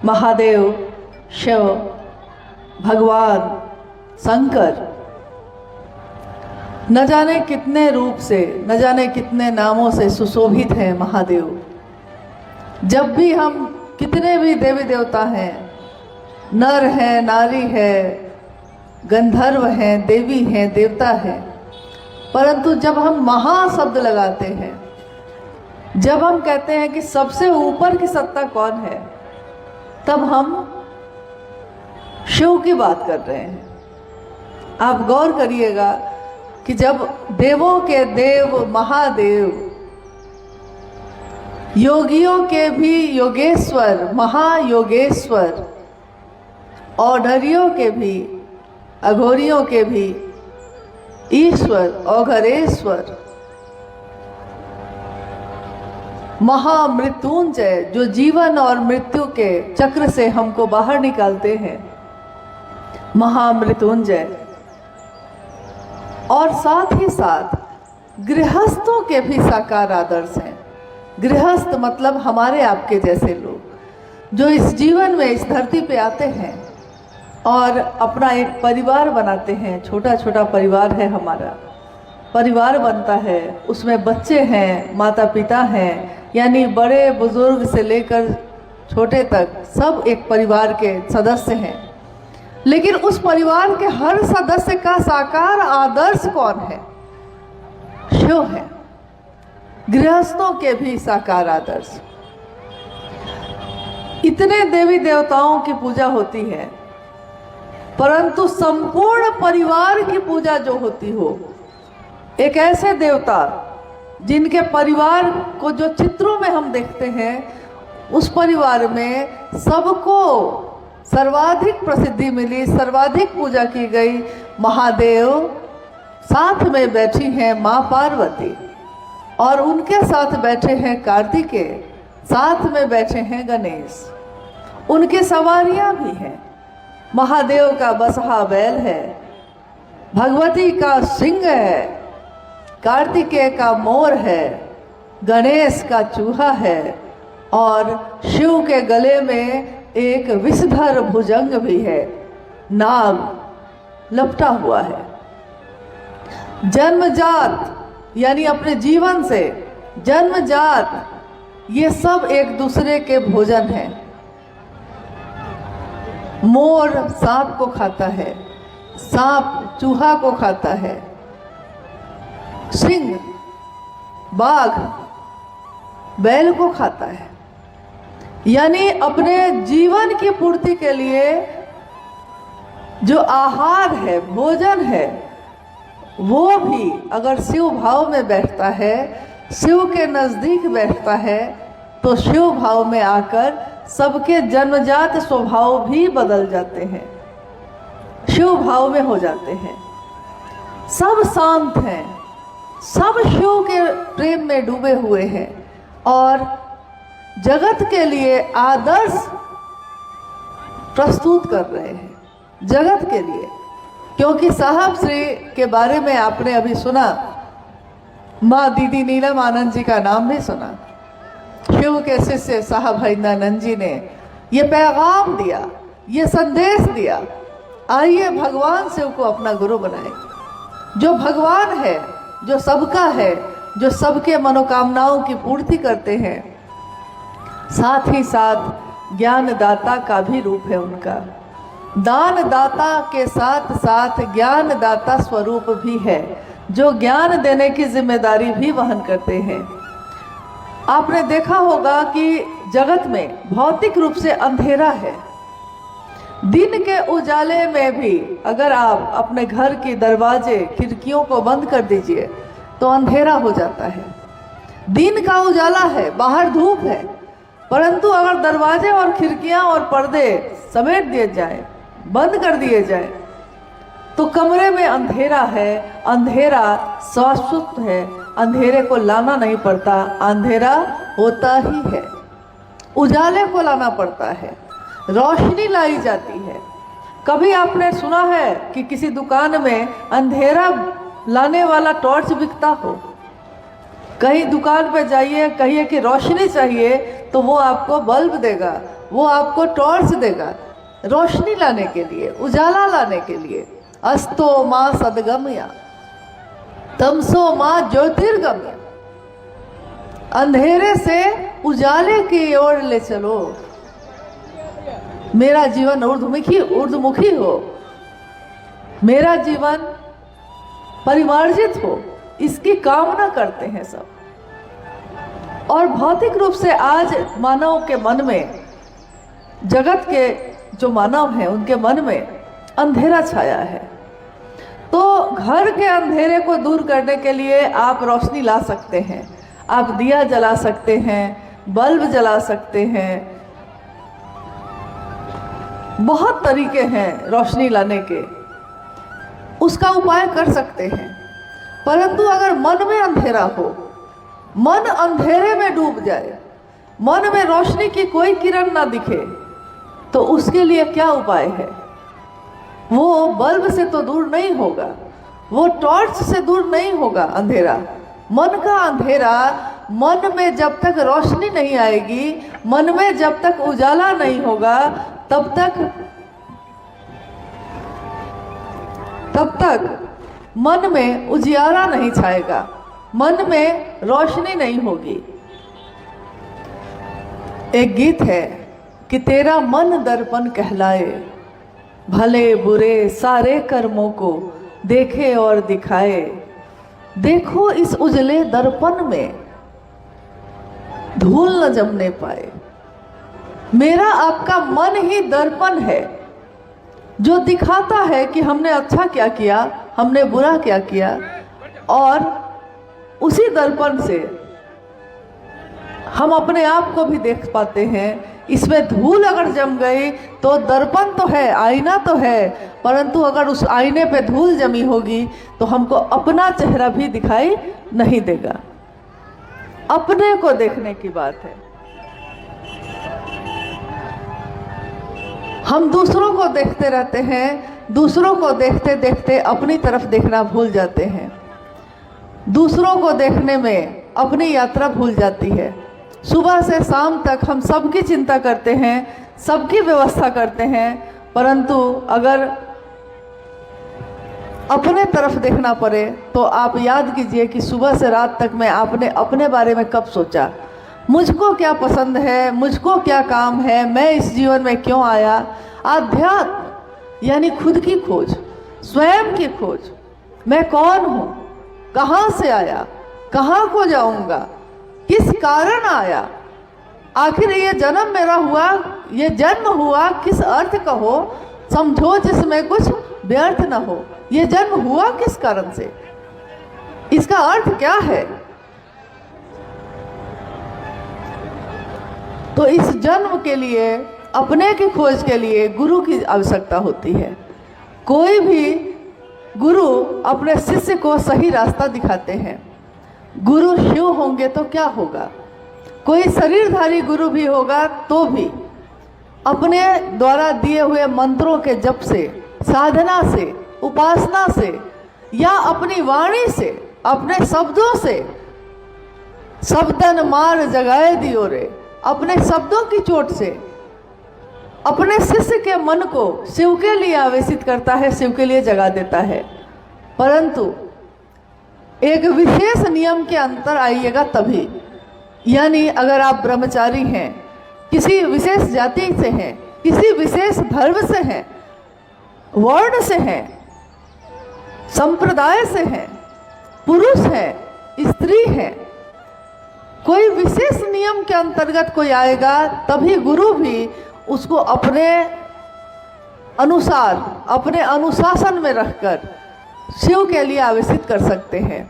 महादेव, शिव, भगवान, शंकर, न जाने कितने रूप से, न जाने कितने नामों से सुशोभित हैं महादेव। जब भी हम कितने भी देवी देवता हैं, नर हैं, नारी है, गंधर्व हैं, देवी हैं, देवता हैं, परंतु जब हम महा शब्द लगाते हैं, जब हम कहते हैं कि सबसे ऊपर की सत्ता कौन है, तब हम शिव की बात कर रहे हैं। आप गौर करिएगा कि जब देवों के देव महादेव, योगियों के भी योगेश्वर महायोगेश्वर, औढरियों के भी, अघोरियों के भी ईश्वर औघरेश्वर, महामृत्युंजय जो जीवन और मृत्यु के चक्र से हमको बाहर निकालते हैं, महामृत्युंजय, और साथ ही साथ गृहस्थों के भी साकार आदर्श हैं। गृहस्थ मतलब हमारे आपके जैसे लोग जो इस जीवन में, इस धरती पे आते हैं और अपना एक परिवार बनाते हैं। छोटा छोटा परिवार है हमारा, परिवार बनता है, उसमें बच्चे हैं, माता पिता हैं, यानी बड़े बुजुर्ग से लेकर छोटे तक सब एक परिवार के सदस्य हैं। लेकिन उस परिवार के हर सदस्य का साकार आदर्श कौन है? शिव है। गृहस्थों के भी साकार आदर्श। इतने देवी देवताओं की पूजा होती है, परंतु संपूर्ण परिवार की पूजा जो होती हो, एक ऐसे देवता जिनके परिवार को जो चित्रों में हम देखते हैं, उस परिवार में सबको सर्वाधिक प्रसिद्धि मिली, सर्वाधिक पूजा की गई। महादेव साथ में बैठी हैं माँ पार्वती, और उनके साथ बैठे हैं कार्तिकेय, साथ में बैठे हैं गणेश, उनके सवारियां भी हैं। महादेव का बसहा बैल है, भगवती का सिंह है, कार्तिकेय का मोर है, गणेश का चूहा है, और शिव के गले में एक विषधर भुजंग भी है, नाग लपटा हुआ है। जन्मजात यानी अपने जीवन से जन्मजात, ये सब एक दूसरे के भोजन हैं। मोर सांप को खाता है, सांप चूहा को खाता है, सिंह बाघ बैल को खाता है। यानी अपने जीवन की पूर्ति के लिए जो आहार है, भोजन है, वो भी अगर शिव भाव में बैठता है, शिव के नज़दीक बैठता है, तो शिव भाव में आकर सबके जन्मजात स्वभाव भी बदल जाते हैं, शिव भाव में हो जाते हैं। सब शांत हैं, सब शिव के प्रेम में डूबे हुए हैं और जगत के लिए आदर्श प्रस्तुत कर रहे हैं, जगत के लिए। क्योंकि साहब श्री के बारे में आपने अभी सुना, माँ दीदी नीलम आनंद जी का नाम भी सुना। शिव के शिष्य साहब हरिंदानंद जी ने ये पैगाम दिया, ये संदेश दिया, आइए भगवान शिव को अपना गुरु बनाए। जो भगवान है, जो सबका है, जो सबके मनोकामनाओं की पूर्ति करते हैं, साथ ही साथ ज्ञानदाता का भी रूप है उनका। दानदाता के साथ साथ ज्ञानदाता स्वरूप भी है, जो ज्ञान देने की जिम्मेदारी भी वहन करते हैं। आपने देखा होगा कि जगत में भौतिक रूप से अंधेरा है। दिन के उजाले में भी अगर आप अपने घर के दरवाजे खिड़कियों को बंद कर दीजिए तो अंधेरा हो जाता है। दिन का उजाला है, बाहर धूप है, परंतु अगर दरवाजे और खिड़कियां और पर्दे समेट दिए जाए, बंद कर दिए जाए, तो कमरे में अंधेरा है। अंधेरा शाश्वत है, अंधेरे को लाना नहीं पड़ता, अंधेरा होता ही है। उजाले को लाना पड़ता है, रोशनी लाई जाती है। कभी आपने सुना है कि किसी दुकान में अंधेरा लाने वाला टॉर्च बिकता हो? कहीं दुकान पे जाइए, कहिए कि रोशनी चाहिए, तो वो आपको बल्ब देगा, वो आपको टॉर्च देगा रोशनी लाने के लिए, उजाला लाने के लिए। अस्तो माँ सदगमया तमसो माँ ज्योतिर्गमया, अंधेरे से उजाले की ओर ले चलो। मेरा जीवन ऊर्ध्वमुखी हो, मेरा जीवन परिमार्जित हो, इसकी कामना करते हैं सब। और भौतिक रूप से आज मानव के मन में, जगत के जो मानव हैं उनके मन में अंधेरा छाया है। तो घर के अंधेरे को दूर करने के लिए आप रोशनी ला सकते हैं, आप दिया जला सकते हैं, बल्ब जला सकते हैं, बहुत तरीके हैं रोशनी लाने के, उसका उपाय कर सकते हैं। परंतु अगर मन में अंधेरा हो, मन अंधेरे में डूब जाए, मन में रोशनी की कोई किरण ना दिखे, तो उसके लिए क्या उपाय है? वो बल्ब से तो दूर नहीं होगा, वो टॉर्च से दूर नहीं होगा अंधेरा। मन का अंधेरा, मन में जब तक रोशनी नहीं आएगी, मन में जब तक उजाला नहीं होगा, तब तक मन में उजियारा नहीं छाएगा, मन में रोशनी नहीं होगी। एक गीत है कि तेरा मन दर्पण कहलाए, भले बुरे सारे कर्मों को देखे और दिखाए। देखो इस उजले दर्पण में धूल न जमने पाए। मेरा आपका मन ही दर्पण है जो दिखाता है कि हमने अच्छा क्या किया, हमने बुरा क्या किया। और उसी दर्पण से हम अपने आप को भी देख पाते हैं। इसमें धूल अगर जम गई तो दर्पण तो है, आईना तो है, परंतु अगर उस आईने पे धूल जमी होगी तो हमको अपना चेहरा भी दिखाई नहीं देगा। अपने को देखने की बात है। हम दूसरों को देखते रहते हैं, दूसरों को देखते देखते अपनी तरफ देखना भूल जाते हैं। दूसरों को देखने में अपनी यात्रा भूल जाती है। सुबह से शाम तक हम सबकी चिंता करते हैं, सबकी व्यवस्था करते हैं, परंतु अगर अपने तरफ देखना पड़े तो आप याद कीजिए कि सुबह से रात तक में आपने अपने बारे में कब सोचा, मुझको क्या पसंद है, मुझको क्या काम है, मैं इस जीवन में क्यों आया। आध्यात्म यानी खुद की खोज, स्वयं की खोज। मैं कौन हूँ, कहाँ से आया, कहाँ को जाऊँगा, किस कारण आया, आखिर ये जन्म मेरा हुआ, ये जन्म हुआ किस अर्थ का हो, समझो जिसमें कुछ व्यर्थ न हो। ये जन्म हुआ किस कारण से, इसका अर्थ क्या है। तो इस जन्म के लिए, अपने की खोज के लिए गुरु की आवश्यकता होती है। कोई भी गुरु अपने शिष्य को सही रास्ता दिखाते हैं। गुरु शिव होंगे तो क्या होगा, कोई शरीरधारी गुरु भी होगा तो भी अपने द्वारा दिए हुए मंत्रों के जप से, साधना से, उपासना से, या अपनी वाणी से, अपने शब्दों से, शब्दन मार जगाए दियो रे, अपने शब्दों की चोट से अपने शिष्य के मन को शिव के लिए आवेशित करता है, शिव के लिए जगा देता है। परंतु एक विशेष नियम के अंतर आइएगा तभी, यानी अगर आप ब्रह्मचारी हैं, किसी विशेष जाति से हैं, किसी विशेष धर्म से हैं, वर्ण से हैं, संप्रदाय से हैं, पुरुष हैं, स्त्री हैं, कोई विशेष नियम के अंतर्गत कोई आएगा तभी गुरु भी उसको अपने अनुसार, अपने अनुशासन में रखकर शिव के लिए आवेशित कर सकते हैं।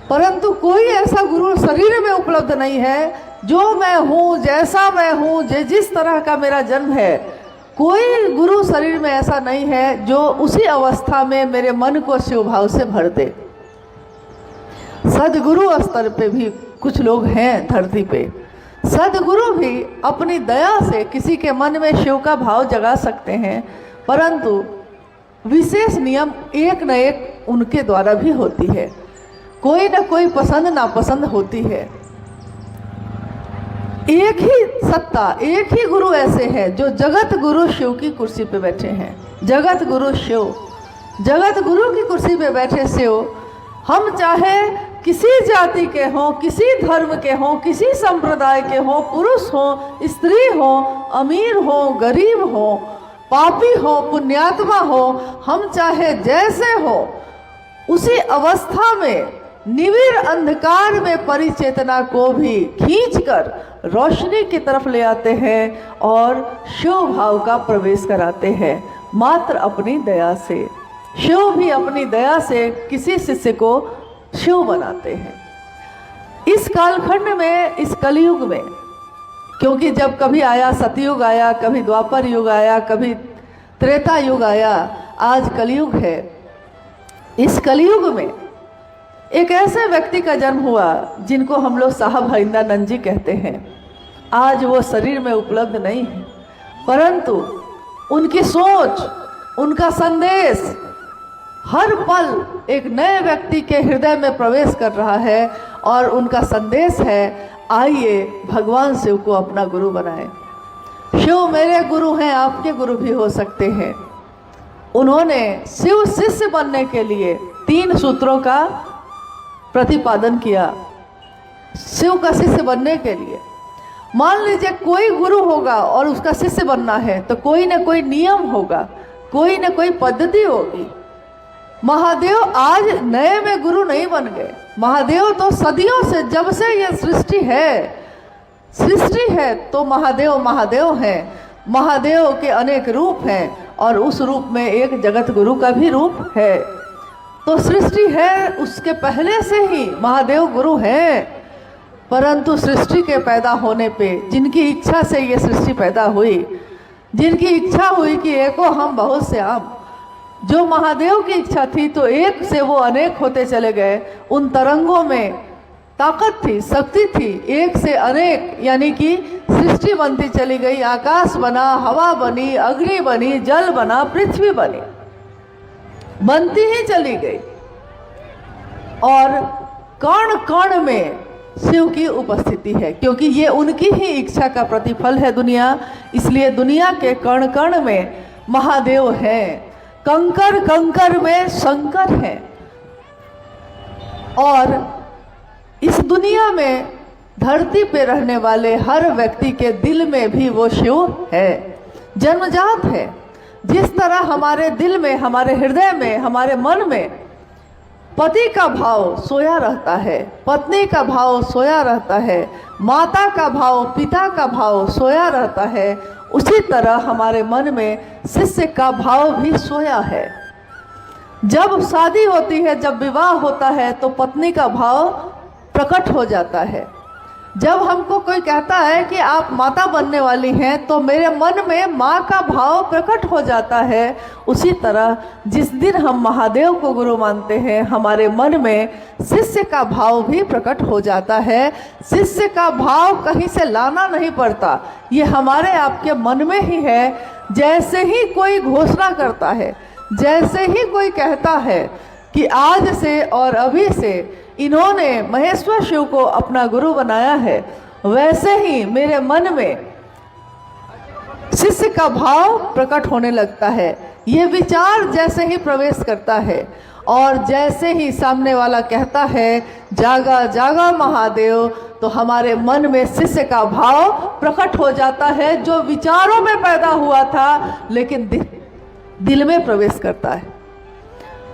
परंतु कोई ऐसा गुरु शरीर में उपलब्ध नहीं है, जो मैं हूँ, जैसा मैं हूँ, जिस तरह का मेरा जन्म है, कोई गुरु शरीर में ऐसा नहीं है जो उसी अवस्था में मेरे मन को शिव भाव से भर दे। सदगुरु स्तर पे भी कुछ लोग हैं धरती पे, सदगुरु भी अपनी दया से किसी के मन में शिव का भाव जगा सकते हैं, परंतु विशेष नियम एक न एक उनके द्वारा भी होती है। कोई न कोई पसंद नापसंद होती है। एक ही सत्ता, एक ही गुरु ऐसे है जो जगत गुरु शिव की कुर्सी पे बैठे हैं। जगत गुरु शिव, जगत गुरु की कुर्सी पे बैठे शिव, हम चाहे किसी जाति के हों, किसी धर्म के हों, किसी संप्रदाय के हों, पुरुष हों, स्त्री हों, अमीर हों, गरीब हों, पापी हो, पुण्यात्मा हो, हम चाहे जैसे हो, उसी अवस्था में निविड़ अंधकार में परिचेतना को भी खींचकर रोशनी की तरफ ले आते हैं और शिव भाव का प्रवेश कराते हैं मात्र अपनी दया से। शिव भी अपनी दया से किसी शिष्य को शिव बनाते हैं। इस कालखंड में, इस कलयुग में, क्योंकि जब कभी आया सतयुग आया, कभी द्वापर युग आया, कभी त्रेता युग आया, आज कलयुग है। इस कलयुग में एक ऐसे व्यक्ति का जन्म हुआ जिनको हम लोग साहब हरिंद्रानंद जी कहते हैं। आज वो शरीर में उपलब्ध नहीं है, परंतु उनकी सोच, उनका संदेश हर पल एक नए व्यक्ति के हृदय में प्रवेश कर रहा है और उनका संदेश है, आइए भगवान शिव को अपना गुरु बनाएं। शिव मेरे गुरु हैं, आपके गुरु भी हो सकते हैं। उन्होंने शिव शिष्य बनने के लिए 3 सूत्रों का प्रतिपादन किया। शिव का शिष्य बनने के लिए मान लीजिए कोई गुरु होगा और उसका शिष्य बनना है तो कोई ना कोई नियम होगा, कोई ना कोई पद्धति होगी। महादेव आज नए में गुरु नहीं बन गए। महादेव तो सदियों से, जब से ये सृष्टि है तो महादेव महादेव हैं। महादेव के अनेक रूप हैं और उस रूप में एक जगत गुरु का भी रूप है। तो सृष्टि है, उसके पहले से ही महादेव गुरु हैं। परंतु सृष्टि के पैदा होने पे, जिनकी इच्छा से ये सृष्टि पैदा हुई, जिनकी इच्छा हुई कि एको हम बहुत से हम, जो महादेव की इच्छा थी तो एक से वो अनेक होते चले गए। उन तरंगों में ताकत थी, शक्ति थी, एक से अनेक, यानी कि सृष्टि बनती चली गई। आकाश बना, हवा बनी, अग्नि बनी, जल बना, पृथ्वी बनी, बनती ही चली गई। और कण कण में शिव की उपस्थिति है, क्योंकि ये उनकी ही इच्छा का प्रतिफल है दुनिया। इसलिए दुनिया के कण कण में महादेव हैं, कंकर कंकर में शंकर हैं। और इस दुनिया में धरती पे रहने वाले हर व्यक्ति के दिल में भी वो शिव है, जन्मजात है। जिस तरह हमारे दिल में, हमारे हृदय में, हमारे मन में पति का भाव सोया रहता है, पत्नी का भाव सोया रहता है, माता का भाव, पिता का भाव सोया रहता है, उसी तरह हमारे मन में शिष्य का भाव भी सोया है। जब शादी होती है, जब विवाह होता है तो पत्नी का भाव प्रकट हो जाता है। जब हमको कोई कहता है कि आप माता बनने वाली हैं तो मेरे मन में माँ का भाव प्रकट हो जाता है। उसी तरह जिस दिन हम महादेव को गुरु मानते हैं, हमारे मन में शिष्य का भाव भी प्रकट हो जाता है। शिष्य का भाव कहीं से लाना नहीं पड़ता, ये हमारे आपके मन में ही है। जैसे ही कोई घोषणा करता है, जैसे ही कोई कहता है कि आज से और अभी से इन्होंने महेश्वर शिव को अपना गुरु बनाया है, वैसे ही मेरे मन में शिष्य का भाव प्रकट होने लगता है। ये विचार जैसे ही प्रवेश करता है और जैसे ही सामने वाला कहता है जागा जागा महादेव, तो हमारे मन में शिष्य का भाव प्रकट हो जाता है, जो विचारों में पैदा हुआ था लेकिन दिल में प्रवेश करता है।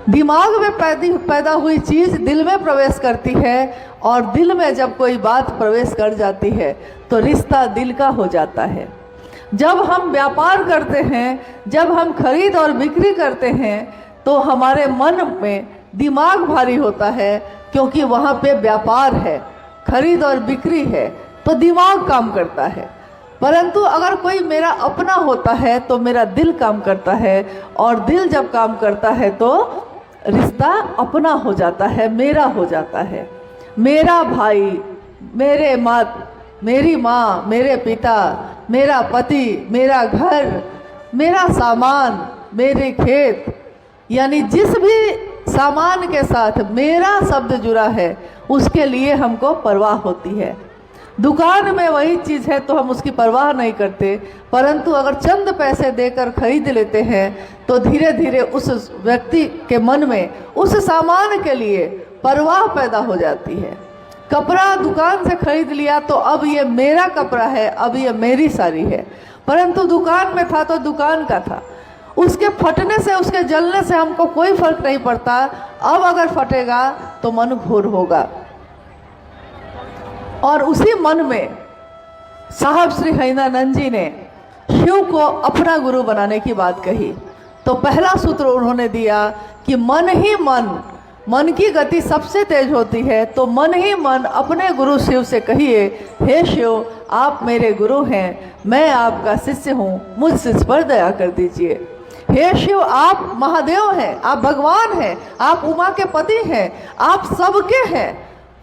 दिमाग में पैदा हुई चीज़ दिल में प्रवेश करती है और दिल में जब कोई बात प्रवेश कर जाती है तो रिश्ता दिल का हो जाता है। जब हम व्यापार करते हैं, जब हम खरीद और बिक्री करते हैं तो हमारे मन में दिमाग भारी होता है, क्योंकि वहाँ पे व्यापार है, खरीद और बिक्री है, तो दिमाग काम करता है। परंतु अगर कोई मेरा अपना होता है तो मेरा दिल काम करता है, और दिल जब काम करता है तो रिश्ता अपना हो जाता है, मेरा हो जाता है। मेरा भाई, मेरे मेरी माँ, मेरे पिता, मेरा पति, मेरा घर, मेरा सामान, मेरे खेत, यानी जिस भी सामान के साथ मेरा शब्द जुड़ा है उसके लिए हमको परवाह होती है। दुकान में वही चीज़ है तो हम उसकी परवाह नहीं करते, परंतु अगर चंद पैसे देकर खरीद लेते हैं तो धीरे धीरे उस व्यक्ति के मन में उस सामान के लिए परवाह पैदा हो जाती है। कपड़ा दुकान से खरीद लिया तो अब ये मेरा कपड़ा है, अब ये मेरी साड़ी है, परंतु दुकान में था तो दुकान का था। उसके फटने से, उसके जलने से हमको कोई फर्क नहीं पड़ता। अब अगर फटेगा तो मन घोर होगा। और उसी मन में साहब श्री हईनानंद जी ने शिव को अपना गुरु बनाने की बात कही। तो पहला सूत्र उन्होंने दिया कि मन ही मन की गति सबसे तेज होती है, तो मन ही मन अपने गुरु शिव से कहिए, हे शिव आप मेरे गुरु हैं, मैं आपका शिष्य हूँ, मुझ शिष्य पर दया कर दीजिए। हे शिव आप महादेव हैं, आप भगवान हैं, आप उमा के पति हैं, आप सबके हैं,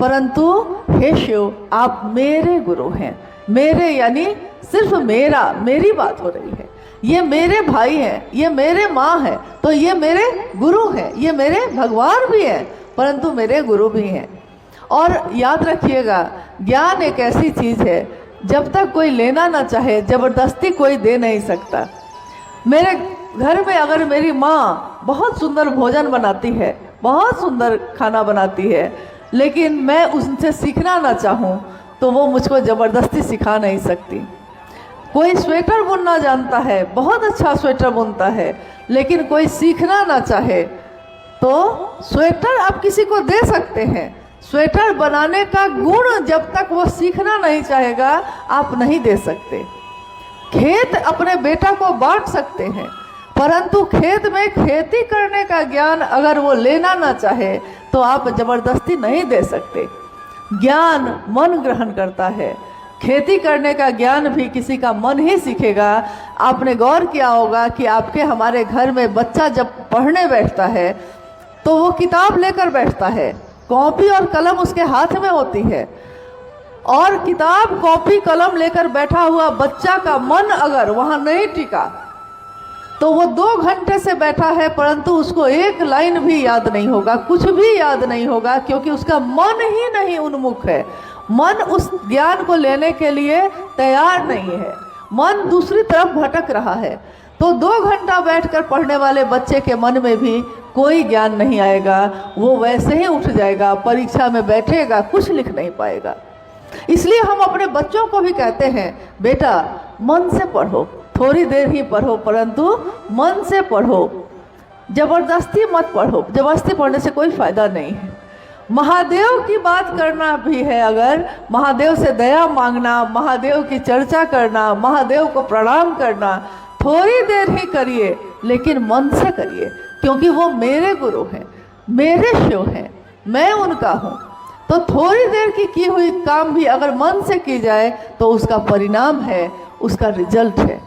परंतु हे शिव आप मेरे गुरु हैं। मेरे यानी सिर्फ मेरी बात हो रही है। ये मेरे भाई हैं, ये मेरे माँ हैं, तो ये मेरे गुरु हैं, ये मेरे भगवान भी हैं, परंतु मेरे गुरु भी हैं। और याद रखिएगा, ज्ञान एक ऐसी चीज़ है, जब तक कोई लेना ना चाहे जबरदस्ती कोई दे नहीं सकता। मेरे घर में अगर मेरी माँ बहुत सुंदर भोजन बनाती है, बहुत सुंदर खाना बनाती है, लेकिन मैं उनसे सीखना ना चाहूँ तो वो मुझको ज़बरदस्ती सिखा नहीं सकती। कोई स्वेटर बुनना जानता है, बहुत अच्छा स्वेटर बुनता है, लेकिन कोई सीखना ना चाहे तो स्वेटर आप किसी को दे सकते हैं। स्वेटर बनाने का गुण जब तक वो सीखना नहीं चाहेगा आप नहीं दे सकते। खेत अपने बेटा को बांट सकते हैं, परंतु खेत में खेती करने का ज्ञान अगर वो लेना ना चाहे तो आप जबरदस्ती नहीं दे सकते। ज्ञान मन ग्रहण करता है। खेती करने का ज्ञान भी किसी का मन ही सीखेगा। आपने गौर किया होगा कि आपके हमारे घर में बच्चा जब पढ़ने बैठता है तो वो किताब लेकर बैठता है, कॉपी और कलम उसके हाथ में होती है, और किताब कॉपी कलम लेकर बैठा हुआ बच्चा का मन अगर वहाँ नहीं टिका तो वो 2 घंटे से बैठा है, परंतु उसको एक लाइन भी याद नहीं होगा, कुछ भी याद नहीं होगा, क्योंकि उसका मन ही नहीं उन्मुख है। मन उस ज्ञान को लेने के लिए तैयार नहीं है, मन दूसरी तरफ भटक रहा है। तो 2 घंटा बैठकर पढ़ने वाले बच्चे के मन में भी कोई ज्ञान नहीं आएगा, वो वैसे ही उठ जाएगा, परीक्षा में बैठेगा, कुछ लिख नहीं पाएगा। इसलिए हम अपने बच्चों को भी कहते हैं, बेटा मन से पढ़ो, थोड़ी देर ही पढ़ो, परंतु मन से पढ़ो, जबरदस्ती मत पढ़ो। जबरदस्ती पढ़ने से कोई फायदा नहीं है। महादेव की बात करना भी है, अगर महादेव से दया मांगना, महादेव की चर्चा करना, महादेव को प्रणाम करना, थोड़ी देर ही करिए, लेकिन मन से करिए, क्योंकि वो मेरे गुरु हैं, मेरे शिव हैं, मैं उनका हूँ। तो थोड़ी देर की हुई काम भी अगर मन से की जाए तो उसका परिणाम है, उसका रिजल्ट है।